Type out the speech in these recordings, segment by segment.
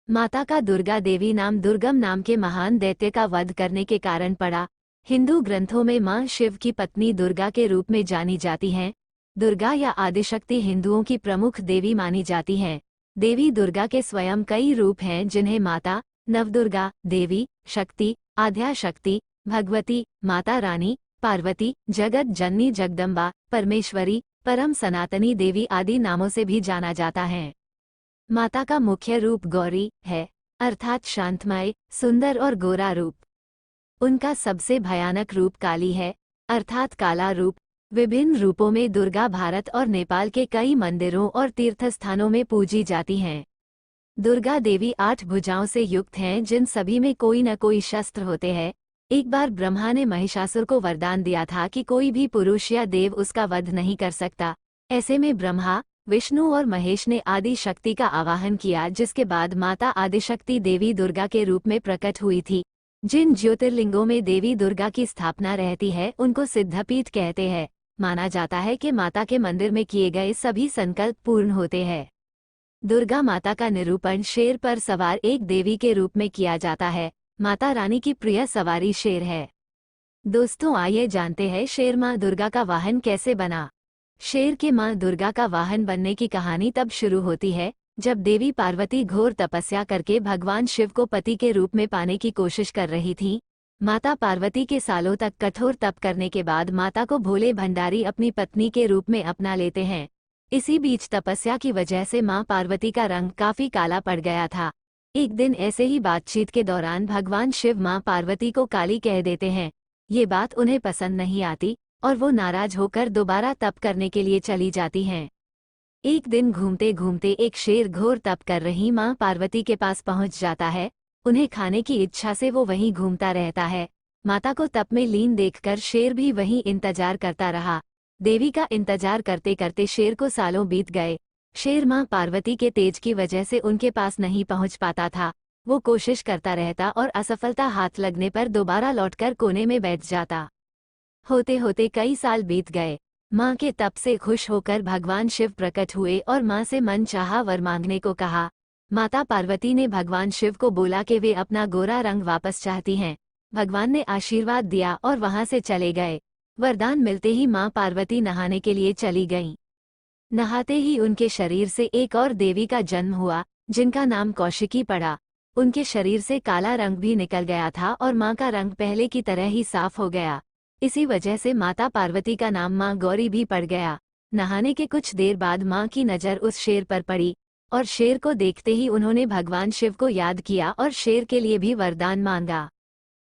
माता का दुर्गा देवी नाम दुर्गम नाम के महान दैत्य का वध करने के कारण पड़ा। हिंदू ग्रंथों में मां शिव की पत्नी दुर्गा के रूप में जानी जाती हैं। दुर्गा या आदिशक्ति हिंदुओं की प्रमुख देवी मानी जाती हैं। देवी दुर्गा के स्वयं कई रूप हैं जिन्हें माता, नवदुर्गा, देवी, शक्ति, आद्या शक्ति, भगवती, माता रानी, पार्वती, जगत जननी जगदम्बा, परमेश्वरी, परम सनातनी देवी आदि नामों से भी जाना जाता है। माता का मुख्य रूप गौरी है, अर्थात शांतमय, सुंदर और गोरा रूप। उनका सबसे भयानक रूप काली है, अर्थात काला रूप। विभिन्न रूपों में दुर्गा भारत और नेपाल के कई मंदिरों और तीर्थस्थानों में पूजी जाती हैं। दुर्गा देवी 8 भुजाओं से युक्त हैं जिन सभी में कोई न कोई शस्त्र होते हैं। एक बार ब्रह्मा ने महिषासुर को वरदान दिया था कि कोई भी पुरुष या देव उसका वध नहीं कर सकता। ऐसे में ब्रह्मा, विष्णु और महेश ने आदि शक्ति का आवाहन किया, जिसके बाद माता आदिशक्ति देवी दुर्गा के रूप में प्रकट हुई थी। जिन ज्योतिर्लिंगों में देवी दुर्गा की स्थापना रहती है उनको सिद्धपीठ कहते हैं। माना जाता है कि माता के मंदिर में किए गए सभी संकल्प पूर्ण होते हैं। दुर्गा माता का निरूपण शेर पर सवार एक देवी के रूप में किया जाता है। माता रानी की प्रिय सवारी शेर है। दोस्तों, आइए जानते हैं शेर माँ दुर्गा का वाहन कैसे बना। शेर के माँ दुर्गा का वाहन बनने की कहानी तब शुरू होती है जब देवी पार्वती घोर तपस्या करके भगवान शिव को पति के रूप में पाने की कोशिश कर रही थी। माता पार्वती के सालों तक कठोर तप करने के बाद माता को भोले भंडारी अपनी पत्नी के रूप में अपना लेते हैं। इसी बीच तपस्या की वजह से मां पार्वती का रंग काफी काला पड़ गया था। एक दिन ऐसे ही बातचीत के दौरान भगवान शिव मां पार्वती को काली कह देते हैं। ये बात उन्हें पसंद नहीं आती और वो नाराज होकर दोबारा तप करने के लिए चली जाती हैं। एक दिन घूमते घूमते एक शेर घोर तप कर रही मां पार्वती के पास पहुंच जाता है। उन्हें खाने की इच्छा से वो वहीं घूमता रहता है। माता को तप में लीन देखकर शेर भी वहीं इंतजार करता रहा। देवी का इंतजार करते करते शेर को सालों बीत गए। शेर मां पार्वती के तेज की वजह से उनके पास नहीं पहुंच पाता था। वो कोशिश करता रहता और असफलता हाथ लगने पर दोबारा लौटकर कोने में बैठ जाता। होते होते कई साल बीत गए। मां के तप से खुश होकर भगवान शिव प्रकट हुए और मां से मनचाहा वर मांगने को कहा। माता पार्वती ने भगवान शिव को बोला कि वे अपना गोरा रंग वापस चाहती हैं। भगवान ने आशीर्वाद दिया और वहां से चले गए। वरदान मिलते ही मां पार्वती नहाने के लिए चली गईं। नहाते ही उनके शरीर से एक और देवी का जन्म हुआ जिनका नाम कौशिकी पड़ा। उनके शरीर से काला रंग भी निकल गया था और मां का रंग पहले की तरह ही साफ हो गया। इसी वजह से माता पार्वती का नाम मां गौरी भी पड़ गया। नहाने के कुछ देर बाद मां की नज़र उस शेर पर पड़ी और शेर को देखते ही उन्होंने भगवान शिव को याद किया और शेर के लिए भी वरदान मांगा।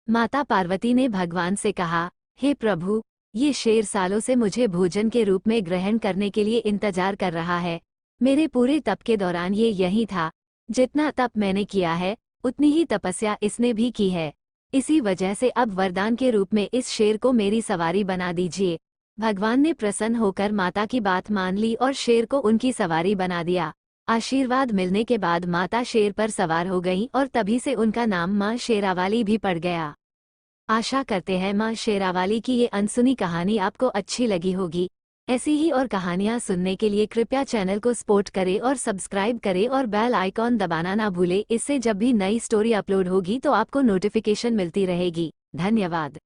माता पार्वती ने भगवान से कहा, हे प्रभु, ये शेर सालों से मुझे भोजन के रूप में ग्रहण करने के लिए इंतजार कर रहा है। मेरे पूरे तप के दौरान ये यही था। जितना तप मैंने किया है उतनी ही तपस्या इसने भी की है। इसी वजह से अब वरदान के रूप में इस शेर को मेरी सवारी बना दीजिए। भगवान ने प्रसन्न होकर माता की बात मान ली और शेर को उनकी सवारी बना दिया। आशीर्वाद मिलने के बाद माता शेर पर सवार हो गईं और तभी से उनका नाम मां शेरावाली भी पड़ गया। आशा करते हैं मां शेरावाली की ये अनसुनी कहानी आपको अच्छी लगी होगी। ऐसी ही और कहानियां सुनने के लिए कृपया चैनल को सपोर्ट करें और सब्सक्राइब करें और बेल आइकॉन दबाना ना भूलें। इससे जब भी नई स्टोरी अपलोड होगी तो आपको नोटिफिकेशन मिलती रहेगी। धन्यवाद।